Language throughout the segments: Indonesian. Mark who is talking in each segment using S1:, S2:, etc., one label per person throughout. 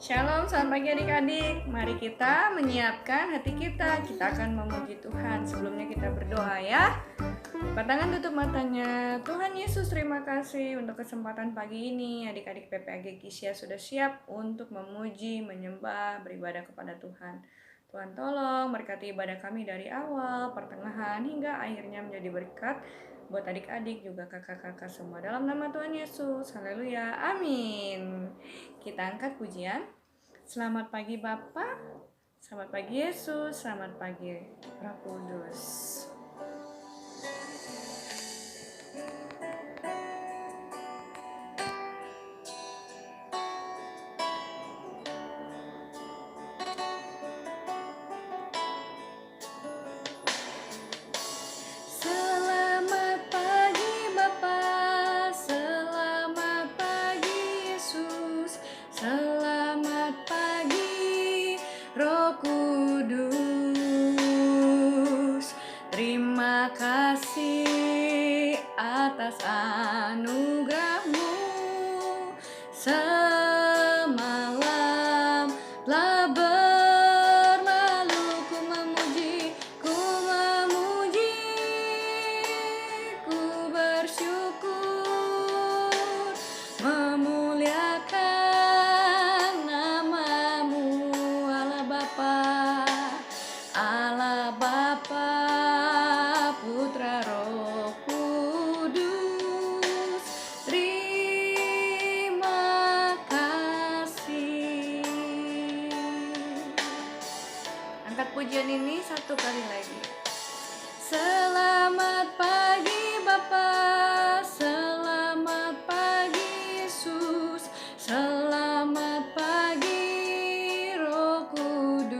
S1: Shalom, selamat pagi adik-adik. Mari kita menyiapkan hati kita. Kita akan memuji Tuhan. Sebelumnya kita berdoa ya. Lipat tangan, tutup matanya. Tuhan Yesus, terima kasih untuk kesempatan pagi ini. Adik-adik PPAG Kisya sudah siap untuk memuji, menyembah, beribadah kepada Tuhan. Tuhan tolong berkati ibadah kami dari awal, pertengahan, hingga akhirnya menjadi berkat buat adik-adik juga kakak-kakak semua. Dalam nama Tuhan Yesus, haleluya, amin. Kita angkat pujian. Selamat pagi Bapa, selamat pagi Yesus, selamat pagi Roh Kudus. Atas anugerah-Mu semalam telah berlalu, ku memuji, ku bersyukur, memuliakan nama-Mu, Allah Bapa, Putra, Roh Kudus. Terima kasih. Angkat pujian ini satu kali lagi. Selamat pagi Bapa, selamat pagi Yesus, selamat pagi Roh Kudus.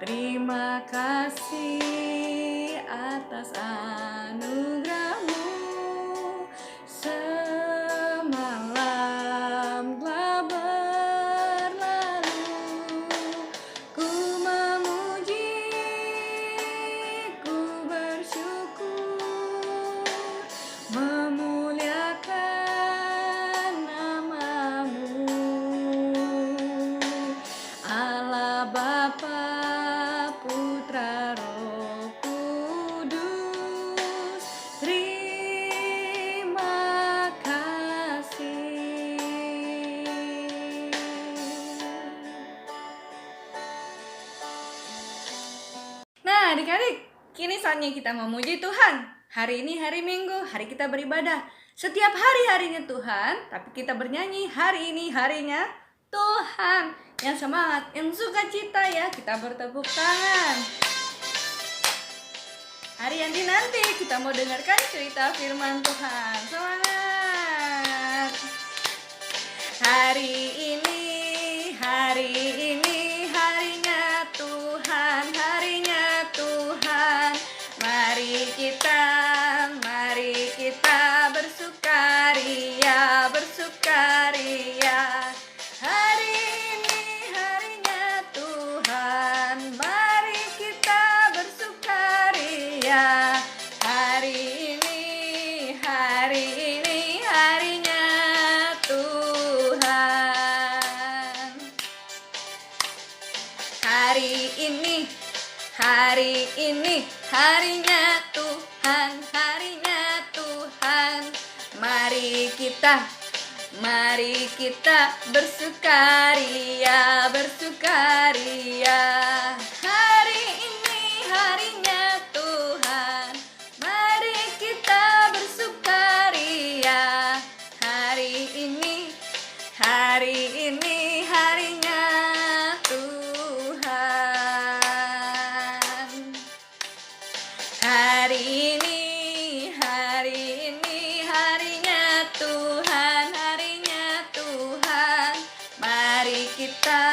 S1: Terima kasih atas anugerah-Mu semalam telah berlalu, ku memuji, ku bersyukur, memuliakan nama-Mu, Allah Bapa, Putra, Roh Kudus. Terima kasih. Nah adik-adik, kini saatnya kita memuji Tuhan. Hari ini hari Minggu, hari kita beribadah. Setiap hari-harinya Tuhan, tapi kita bernyanyi hari ini harinya Tuhan. Yang semangat, yang sukacita ya, kita bertepuk tangan. Hari yang dinanti kita mau dengarkan cerita firman Tuhan. Semangat. Hari ini harinya Tuhan, harinya Tuhan. Mari kita bersukaria, bersukaria. Hari ini harinya Tuhan, mari kita bersukaria. Hari ini harinya Tuhan. Hari ini harinya Tuhan, harinya Tuhan. Mari kita bersukaria, bersukaria. Hari ini harinya Tuhan, mari kita bersukaria. Hari ini harinya Tuhan. Hari ini harinya Tuhan, harinya Tuhan. Mari kita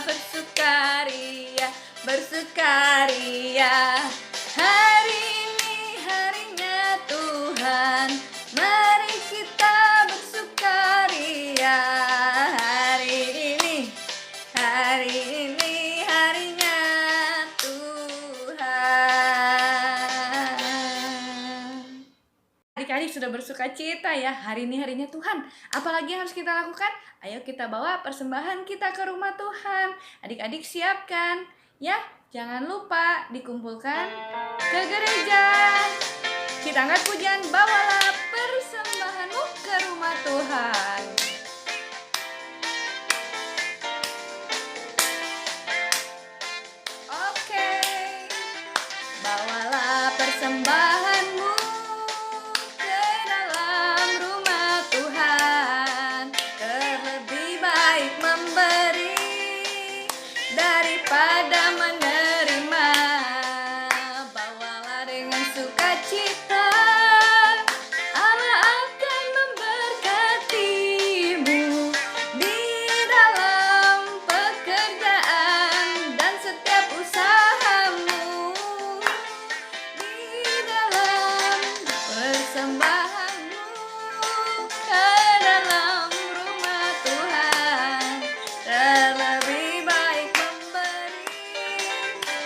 S1: bersukaria, bersukaria. Hari ini harinya Tuhan, mari kita bersukaria. Hari ini harinya Tuhan. Adik-adik Adik-adik sudah bersuka cita ya, hari ini harinya Tuhan. Apalagi yang harus kita lakukan? Ayo kita bawa persembahan kita ke rumah Tuhan. Adik-adik siapkan ya, jangan lupa dikumpulkan ke gereja. Kita angkat pujian, bawalah persembahanmu ke rumah Tuhan. Oke, bawalah persembahanmu ke dalam rumah Tuhan. Terlebih baik memberi daripada menerima. Bawalah dengan sukacita, Allah akan memberkatimu di dalam pekerjaan dan setiap usahamu, di dalam persembahanmu ke dalam rumah Tuhan. Terlebih baik memberi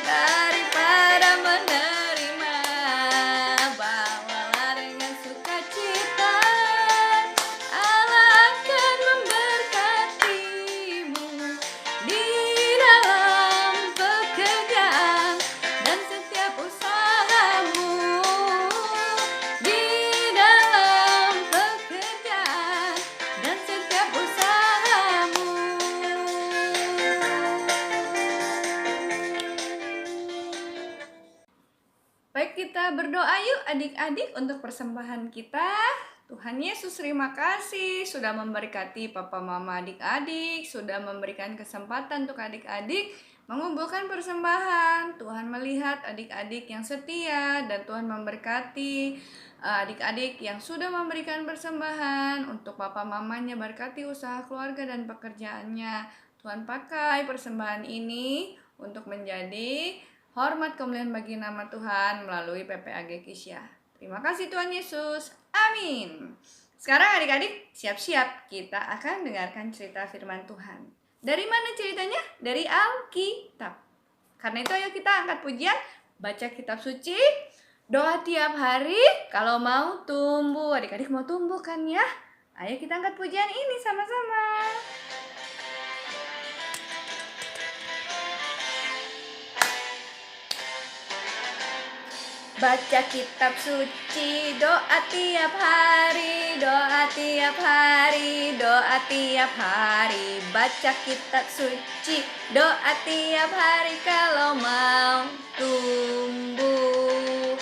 S1: daripada menerima. Bawalah dengan sukacita, Allah akan memberkatimu di dalam pekerjaan dan setiap usahamu, di dalam pekerjaan dan setiap usahamu. Baik, kita berdoa yuk adik-adik untuk persembahan kita. Tuhan Yesus, terima kasih sudah memberkati papa mama adik-adik, sudah memberikan kesempatan untuk adik-adik mengumpulkan persembahan. Tuhan melihat adik-adik yang setia dan Tuhan memberkati adik-adik yang sudah memberikan persembahan untuk papa mamanya, berkati usaha keluarga dan pekerjaannya. Tuhan pakai persembahan ini untuk menjadi hormat kemuliaan bagi nama Tuhan melalui PPAG Kisya. Terima kasih Tuhan Yesus. Amin. Sekarang adik-adik siap-siap, kita akan dengarkan cerita firman Tuhan. Dari mana ceritanya? Dari Alkitab. Karena itu ayo kita angkat pujian, baca kitab suci, doa tiap hari. Kalau mau tumbuh, adik-adik mau tumbuh kan ya? Ayo kita angkat pujian ini sama-sama. Baca kitab suci, doa tiap hari, doa tiap hari, doa tiap hari. Baca kitab suci, doa tiap hari kalau mau tumbuh.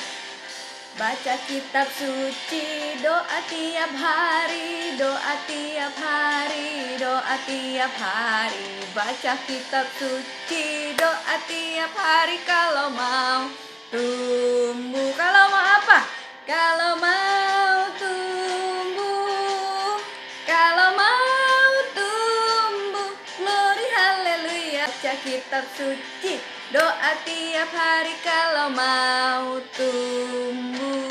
S1: Baca kitab suci, doa tiap hari, doa tiap hari, doa tiap hari. Baca kitab suci, doa tiap hari kalau mau tumbuh. Kalau mau apa? Kalau mau tumbuh, kalau mau tumbuh, glory haleluya. Baca kitab suci, doa tiap hari kalau mau tumbuh.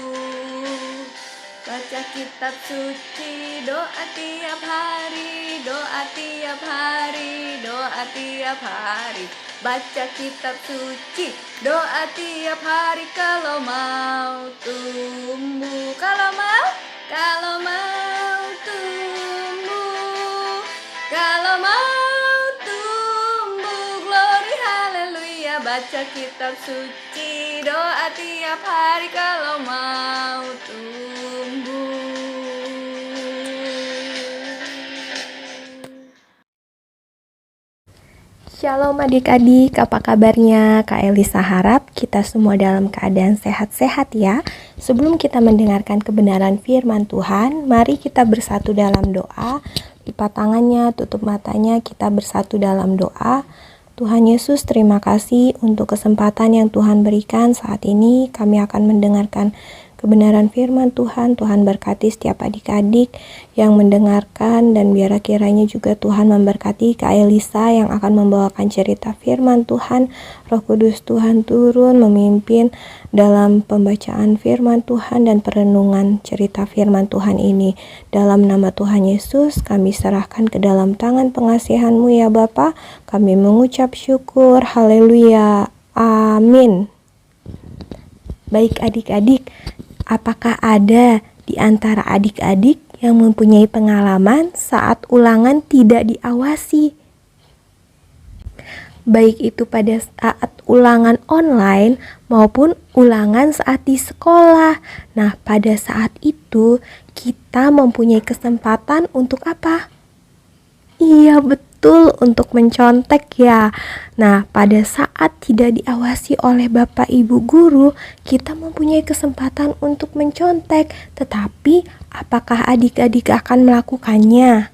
S1: Baca kitab suci, doa tiap hari, doa tiap hari, doa tiap hari. Baca kitab suci, doa tiap hari kalau mau tumbuh. Kalau mau tumbuh, kalau mau tumbuh, glory haleluya. Baca kitab suci, doa tiap hari kalau mau tumbuh.
S2: Shalom adik-adik, apa kabarnya? Kak Elisa harap kita semua dalam keadaan sehat-sehat ya. Sebelum kita mendengarkan kebenaran firman Tuhan, mari kita bersatu dalam doa. Lipat tangannya, tutup matanya, kita bersatu dalam doa. Tuhan Yesus, terima kasih untuk kesempatan yang Tuhan berikan saat ini. Kami akan mendengarkan kebenaran firman Tuhan. Tuhan berkati setiap adik-adik yang mendengarkan, dan biar kiranya juga Tuhan memberkati Kak Elisa yang akan membawakan cerita firman Tuhan. Roh Kudus Tuhan turun memimpin dalam pembacaan firman Tuhan dan perenungan cerita firman Tuhan ini. Dalam nama Tuhan Yesus kami serahkan ke dalam tangan pengasihan-Mu ya Bapa. Kami mengucap syukur. Haleluya. Amin. Baik adik-adik, apakah ada di antara adik-adik yang mempunyai pengalaman saat ulangan tidak diawasi. Baik itu pada saat ulangan online maupun ulangan saat di sekolah. Nah, pada saat itu kita mempunyai kesempatan untuk apa? Iya, betul, untuk mencontek ya. Nah, pada saat tidak diawasi oleh Bapak Ibu guru, kita mempunyai kesempatan untuk mencontek. Tetapi, apakah adik-adik akan melakukannya?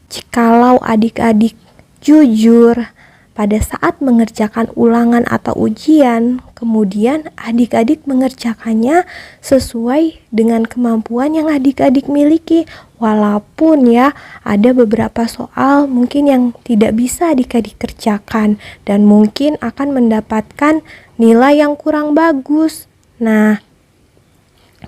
S2: Jikalau adik-adik jujur pada saat mengerjakan ulangan atau ujian, kemudian adik-adik mengerjakannya sesuai dengan kemampuan yang adik-adik miliki. Walaupun ya ada beberapa soal mungkin yang tidak bisa adik-adik kerjakan dan mungkin akan mendapatkan nilai yang kurang bagus. Nah,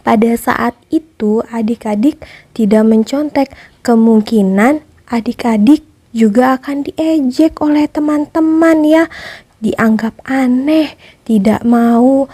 S2: pada saat itu adik-adik tidak mencontek, kemungkinan adik-adik juga akan diejek oleh teman-teman ya, dianggap aneh, tidak mau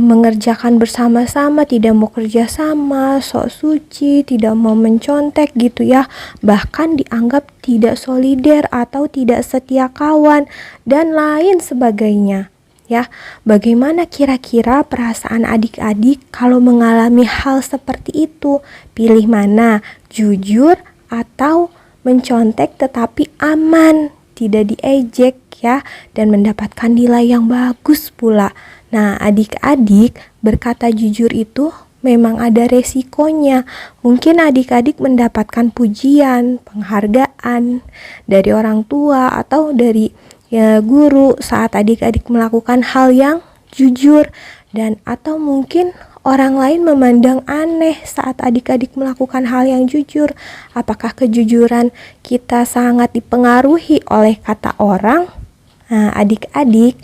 S2: mengerjakan bersama-sama, tidak mau kerja sama, sok suci, tidak mau mencontek gitu ya, bahkan dianggap tidak solider atau tidak setia kawan dan lain sebagainya. Ya, bagaimana kira-kira perasaan adik-adik kalau mengalami hal seperti itu? Pilih mana? Jujur atau mencontek tetapi aman, tidak diejek ya, dan mendapatkan nilai yang bagus pula. Nah, adik-adik berkata jujur itu memang ada resikonya. Mungkin adik-adik mendapatkan pujian, penghargaan dari orang tua atau dari guru saat adik-adik melakukan hal yang jujur, dan atau mungkin orang lain memandang aneh saat adik-adik melakukan hal yang jujur. Apakah kejujuran kita sangat dipengaruhi oleh kata orang? Nah, adik-adik,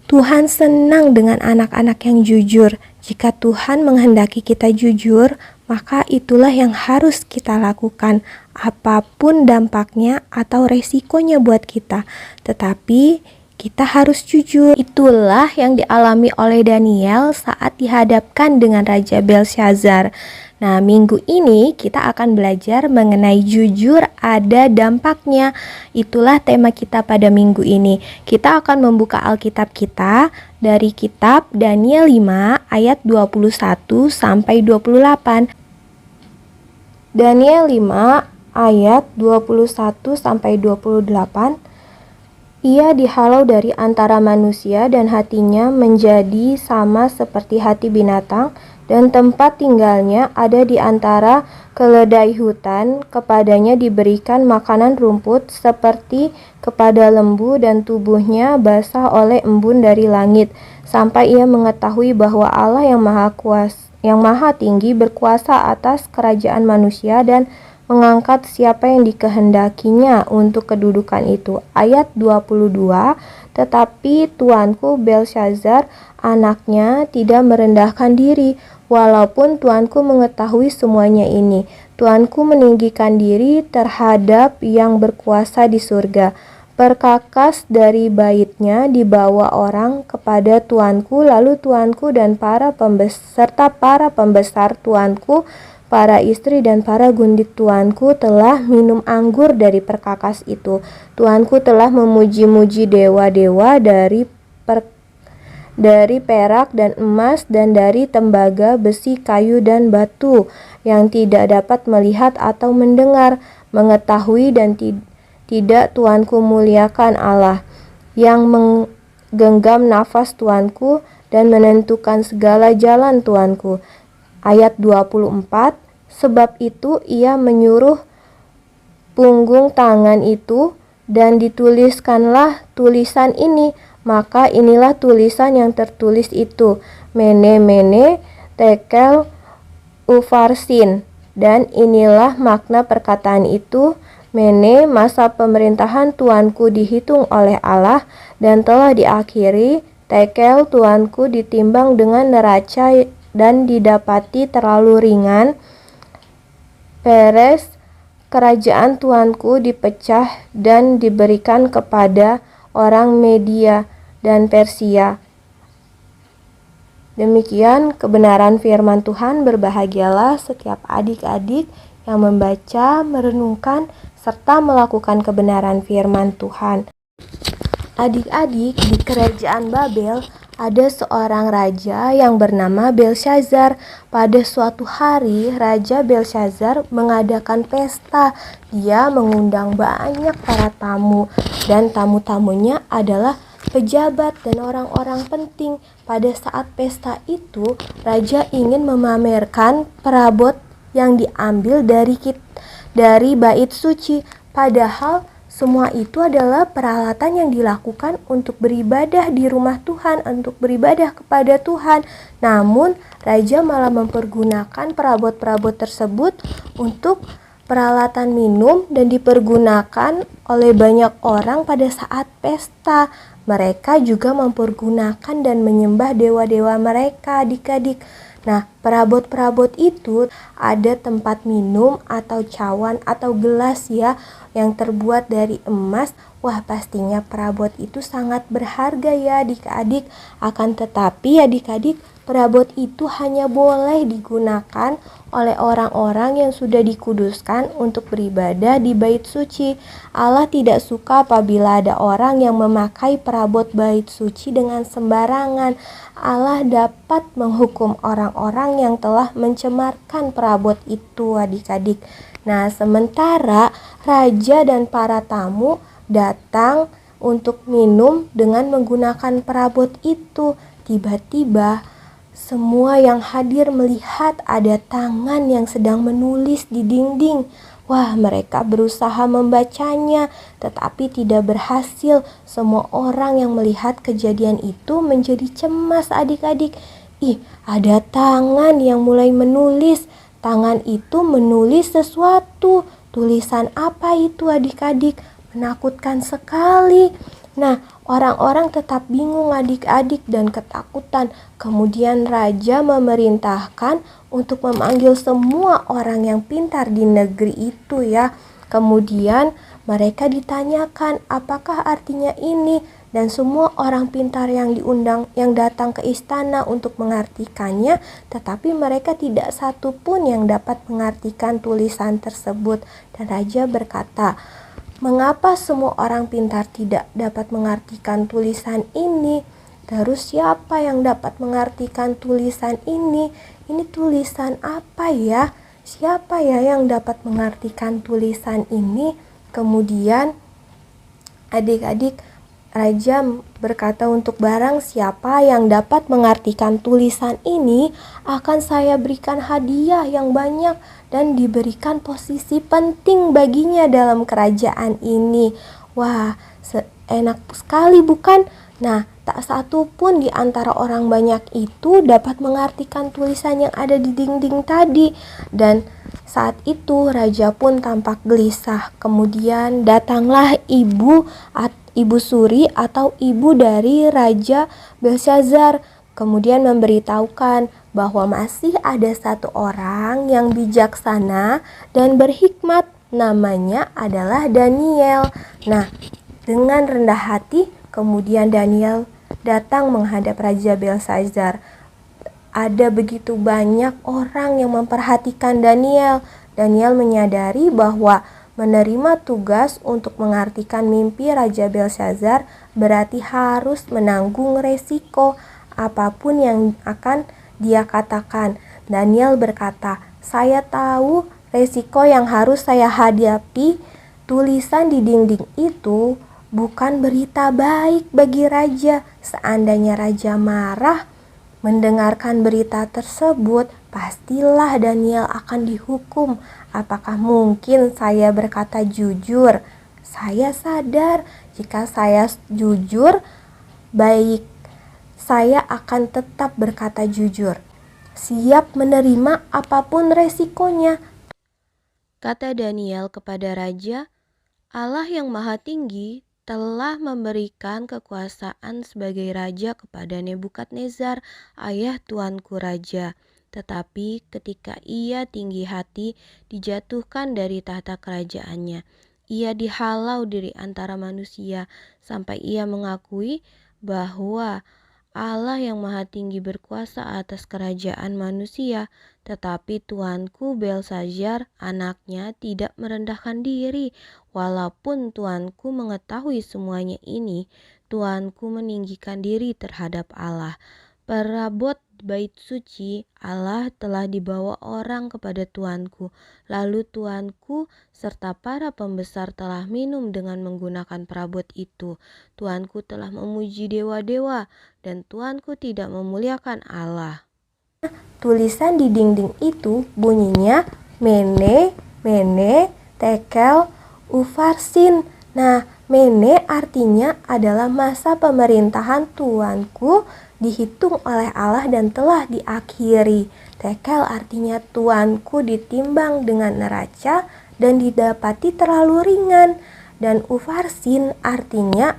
S2: Tuhan senang dengan anak-anak yang jujur. Jika Tuhan menghendaki kita jujur, maka itulah yang harus kita lakukan, apapun dampaknya atau resikonya buat kita. Tetapi kita harus jujur. Itulah yang dialami oleh Daniel saat dihadapkan dengan Raja Belshazzar. Nah, minggu ini kita akan belajar mengenai jujur ada dampaknya. Itulah tema kita pada minggu ini. Kita akan membuka Alkitab kita dari kitab Daniel 5 ayat 21 sampai 28. Daniel 5 ayat 21 sampai 28. Ia dihalau dari antara manusia dan hatinya menjadi sama seperti hati binatang, dan tempat tinggalnya ada di antara keledai hutan. Kepadanya diberikan makanan rumput seperti kepada lembu, dan tubuhnya basah oleh embun dari langit, sampai ia mengetahui bahwa Allah yang maha tinggi berkuasa atas kerajaan manusia dan mengangkat siapa yang dikehendakinya untuk kedudukan itu. Ayat 22, tetapi tuanku Belshazzar anaknya tidak merendahkan diri, walaupun tuanku mengetahui semuanya ini. Tuanku meninggikan diri terhadap yang berkuasa di surga. Perkakas dari baitnya dibawa orang kepada tuanku, lalu tuanku dan para pembesar tuanku, para istri dan para gundik tuanku telah minum anggur dari perkakas itu. Tuanku telah memuji-muji dewa-dewa dari perak dan emas dan dari tembaga, besi, kayu, dan batu, yang tidak dapat melihat atau mendengar, mengetahui dan tidak tuanku muliakan Allah, yang menggenggam nafas tuanku dan menentukan segala jalan tuanku. Ayat 24, sebab itu ia menyuruh punggung tangan itu, dan dituliskanlah tulisan ini. Maka inilah tulisan yang tertulis itu, Mene Mene Tekel Ufarsin. Dan inilah makna perkataan itu, Mene, masa pemerintahan tuanku dihitung oleh Allah dan telah diakhiri. Tekel, tuanku ditimbang dengan neraca dan didapati terlalu ringan. Peres, kerajaan tuanku dipecah dan diberikan kepada orang Media dan Persia. Demikian kebenaran firman Tuhan. Berbahagialah setiap adik-adik yang membaca, merenungkan, serta melakukan kebenaran firman Tuhan. Adik-adik, di kerajaan Babel ada seorang raja yang bernama Belshazzar. Pada suatu hari, Raja Belshazzar mengadakan pesta. Dia mengundang banyak para tamu, dan tamu-tamunya adalah pejabat dan orang-orang penting. Pada saat pesta itu, raja ingin memamerkan perabot yang diambil dari bait suci. Padahal semua itu adalah peralatan yang dilakukan untuk beribadah di rumah Tuhan, untuk beribadah kepada Tuhan. Namun, raja malah mempergunakan perabot-perabot tersebut untuk peralatan minum dan dipergunakan oleh banyak orang pada saat pesta. Mereka juga mempergunakan dan menyembah dewa-dewa mereka, adik-adik. Nah, perabot-perabot itu ada tempat minum atau cawan atau gelas ya, yang terbuat dari emas. Wah, pastinya perabot itu sangat berharga ya adik-adik. Akan tetapi adik-adik, perabot itu hanya boleh digunakan oleh orang-orang yang sudah dikuduskan untuk beribadah di bait suci. Allah tidak suka apabila ada orang yang memakai perabot bait suci dengan sembarangan. Allah dapat menghukum orang-orang yang telah mencemarkan perabot itu, adik-adik. Nah, sementara raja dan para tamu datang untuk minum dengan menggunakan perabot itu. Tiba-tiba semua yang hadir melihat ada tangan yang sedang menulis di dinding. Wah, mereka berusaha membacanya, tetapi tidak berhasil. Semua orang yang melihat kejadian itu menjadi cemas, adik-adik. Ih, ada tangan yang mulai menulis. Tangan itu menulis sesuatu. Tulisan apa itu, adik-adik? Menakutkan sekali. Nah, orang-orang tetap bingung, adik-adik, dan ketakutan. Kemudian raja memerintahkan untuk memanggil semua orang yang pintar di negeri itu ya. Kemudian mereka ditanyakan apakah artinya ini, dan semua orang pintar yang diundang yang datang ke istana untuk mengartikannya, tetapi mereka tidak satu pun yang dapat mengartikan tulisan tersebut. Dan raja berkata, "Mengapa semua orang pintar tidak dapat mengartikan tulisan ini? Terus siapa yang dapat mengartikan tulisan ini? Ini tulisan apa ya? Siapa ya yang dapat mengartikan tulisan ini?" Kemudian adik-adik, raja berkata, "Untuk barang siapa yang dapat mengartikan tulisan ini, akan saya berikan hadiah yang banyak dan diberikan posisi penting baginya dalam kerajaan ini." Wah, enak sekali bukan? Nah, tak satu pun di antara orang banyak itu dapat mengartikan tulisan yang ada di dinding tadi. Dan saat itu raja pun tampak gelisah. Kemudian datanglah ibu suri atau ibu dari Raja Belshazzar. Kemudian memberitahukan bahwa masih ada satu orang yang bijaksana dan berhikmat, namanya adalah Daniel. Nah, dengan rendah hati kemudian Daniel datang menghadap Raja Belshazzar. Ada begitu banyak orang yang memperhatikan Daniel. Daniel menyadari bahwa menerima tugas untuk mengartikan mimpi Raja Belshazzar berarti harus menanggung resiko apapun yang akan dia katakan. Daniel berkata, "Saya tahu resiko yang harus saya hadapi. Tulisan di dinding itu bukan berita baik bagi raja. Seandainya raja marah mendengarkan berita tersebut, pastilah Daniel akan dihukum. Apakah mungkin saya berkata jujur? Saya sadar jika saya jujur, baik, saya akan tetap berkata jujur, siap menerima apapun resikonya." Kata Daniel kepada raja, "Allah yang Maha Tinggi telah memberikan kekuasaan sebagai raja kepada Nebukadnezar, ayah tuanku raja. Tetapi ketika ia tinggi hati, dijatuhkan dari tahta kerajaannya. Ia dihalau dari antara manusia, sampai ia mengakui bahwa
S3: Allah yang Maha Tinggi berkuasa atas kerajaan manusia, tetapi tuanku Belsazar, anaknya, tidak merendahkan diri. Walaupun tuanku mengetahui semuanya ini, tuanku meninggikan diri terhadap Allah. Perabot bait suci Allah telah dibawa orang kepada tuanku. Lalu tuanku serta para pembesar telah minum dengan menggunakan perabot itu. Tuanku telah memuji dewa-dewa, dan tuanku tidak memuliakan Allah.
S2: Tulisan di dinding itu bunyinya Mene, Mene, Tekel, Ufarsin. Nah, Mene artinya adalah masa pemerintahan tuanku dihitung oleh Allah dan telah diakhiri. Tekel artinya tuanku ditimbang dengan neraca dan didapati terlalu ringan. Dan Ufarsin artinya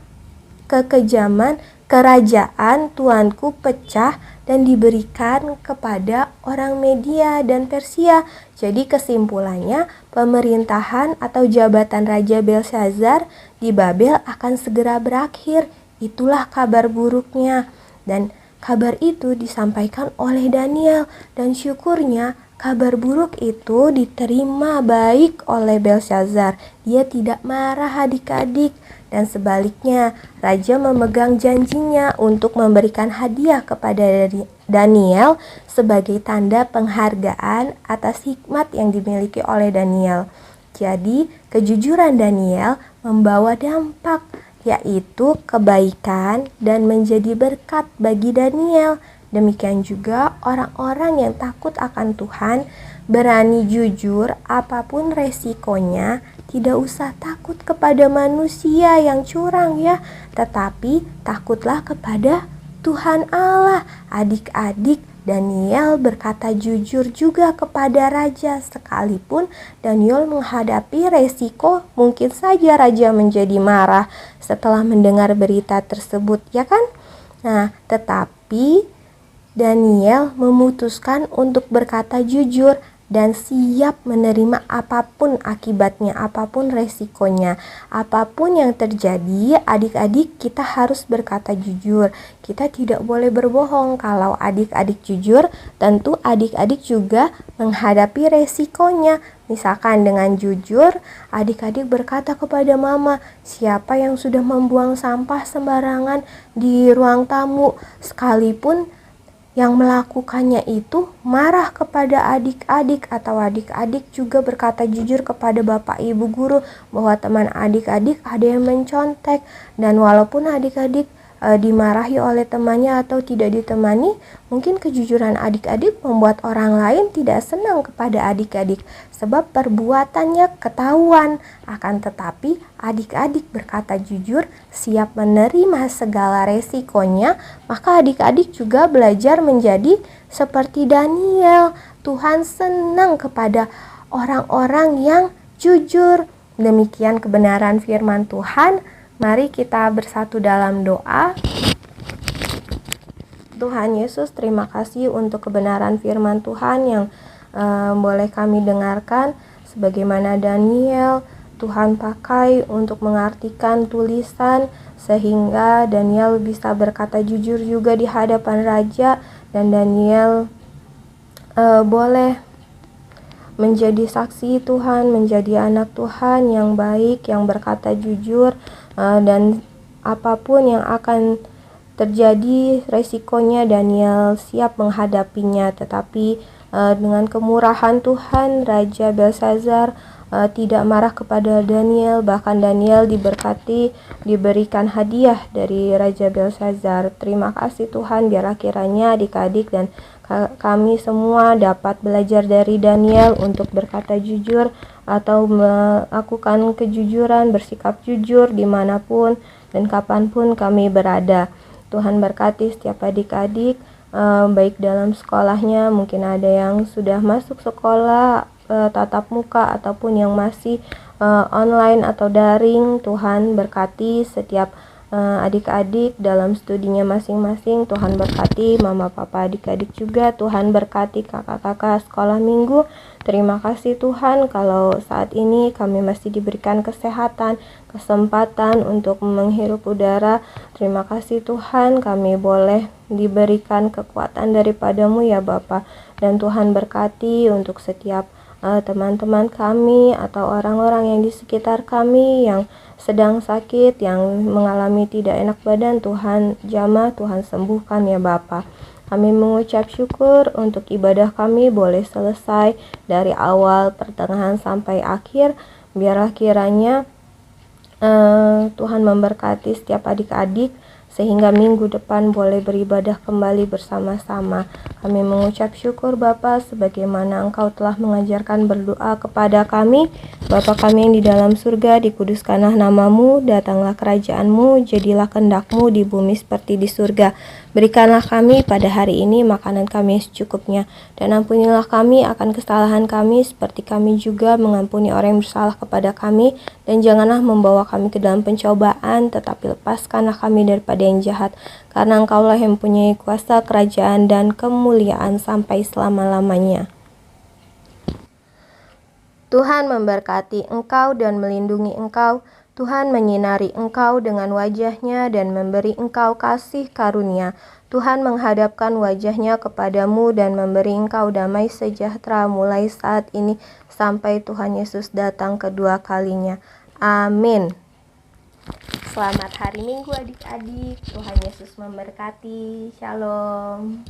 S2: kekejaman kerajaan tuanku pecah dan diberikan kepada orang Media dan Persia. Jadi kesimpulannya, pemerintahan atau jabatan Raja Belsazar di Babel akan segera berakhir. Itulah kabar buruknya. Dan kabar itu disampaikan oleh Daniel, dan syukurnya kabar buruk itu diterima baik oleh Belsazar. Dia tidak marah adik-adik. Dan sebaliknya, raja memegang janjinya untuk memberikan hadiah kepada Daniel sebagai tanda penghargaan atas hikmat yang dimiliki oleh Daniel. Jadi, kejujuran Daniel membawa dampak, yaitu kebaikan dan menjadi berkat bagi Daniel. Demikian juga orang-orang yang takut akan Tuhan, berani jujur apapun resikonya. Tidak usah takut kepada manusia yang curang ya, tetapi takutlah kepada Tuhan Allah. Adik-adik, Daniel berkata jujur juga kepada raja, sekalipun Daniel menghadapi resiko mungkin saja raja menjadi marah setelah mendengar berita tersebut, ya kan? Nah, tetapi Daniel memutuskan untuk berkata jujur dan siap menerima apapun akibatnya, apapun resikonya, apapun yang terjadi. Adik-adik, kita harus berkata jujur. Kita tidak boleh berbohong. Kalau adik-adik jujur, tentu adik-adik juga menghadapi resikonya. Misalkan dengan jujur, adik-adik berkata kepada mama, siapa yang sudah membuang sampah sembarangan di ruang tamu, sekalipun yang melakukannya itu marah kepada adik-adik, atau adik-adik juga berkata jujur kepada bapak ibu guru bahwa teman adik-adik ada yang mencontek, dan walaupun adik-adik dimarahi oleh temannya atau tidak ditemani, mungkin kejujuran adik-adik membuat orang lain tidak senang kepada adik-adik sebab perbuatannya ketahuan. Akan tetapi adik-adik berkata jujur, siap menerima segala resikonya, maka adik-adik juga belajar menjadi seperti Daniel. Tuhan senang kepada orang-orang yang jujur. Demikian kebenaran firman Tuhan. Mari kita bersatu dalam doa. Tuhan Yesus, terima kasih untuk kebenaran firman Tuhan yang boleh kami dengarkan. Sebagaimana Daniel, Tuhan pakai untuk mengartikan tulisan sehingga Daniel bisa berkata jujur juga di hadapan raja, dan Daniel boleh menjadi saksi Tuhan, menjadi anak Tuhan yang baik, yang berkata jujur, dan apapun yang akan terjadi resikonya Daniel siap menghadapinya. Tetapi dengan kemurahan Tuhan, Raja Belsazar tidak marah kepada Daniel, bahkan Daniel diberkati, diberikan hadiah dari Raja Belsazar. Terima kasih Tuhan, biarlah kiranya adik-adik dan kami semua dapat belajar dari Daniel untuk berkata jujur atau melakukan kejujuran, bersikap jujur dimanapun dan kapanpun kami berada. Tuhan berkati setiap adik-adik, baik dalam sekolahnya, mungkin ada yang sudah masuk sekolah tatap muka ataupun yang masih online atau daring. Tuhan berkati setiap adik-adik dalam studinya masing-masing. Tuhan berkati mama papa adik-adik juga. Tuhan berkati kakak-kakak sekolah minggu. Terima kasih Tuhan kalau saat ini kami masih diberikan kesehatan, kesempatan untuk menghirup udara. Terima kasih Tuhan kami boleh diberikan kekuatan daripadamu ya Bapa. Dan Tuhan berkati untuk setiap teman-teman kami atau orang-orang yang di sekitar kami yang sedang sakit, yang mengalami tidak enak badan. Tuhan jamah, Tuhan sembuhkan ya Bapa. Kami mengucap syukur untuk ibadah kami boleh selesai dari awal, pertengahan sampai akhir. Biarlah kiranya Tuhan memberkati setiap adik-adik sehingga minggu depan boleh beribadah kembali bersama-sama. Kami mengucap syukur Bapa sebagaimana Engkau telah mengajarkan berdoa kepada kami. Bapa kami yang di dalam surga, dikuduskanlah namamu, datanglah kerajaanmu, jadilah kehendak-mu di bumi seperti di surga. Berikanlah kami pada hari ini makanan kami secukupnya, dan ampunilah kami akan kesalahan kami seperti kami juga mengampuni orang yang bersalah kepada kami, dan janganlah membawa kami ke dalam pencobaan, tetapi lepaskanlah kami daripada yang jahat, karena Engkaulah yang mempunyai kuasa, kerajaan, dan kemuliaan sampai selama-lamanya. Tuhan memberkati engkau dan melindungi engkau. Tuhan menyinari engkau dengan wajah-Nya dan memberi engkau kasih karunia. Tuhan menghadapkan wajah-Nya kepadamu dan memberi engkau damai sejahtera mulai saat ini sampai Tuhan Yesus datang kedua kalinya. Amin. Selamat hari Minggu adik-adik. Tuhan Yesus memberkati. Shalom.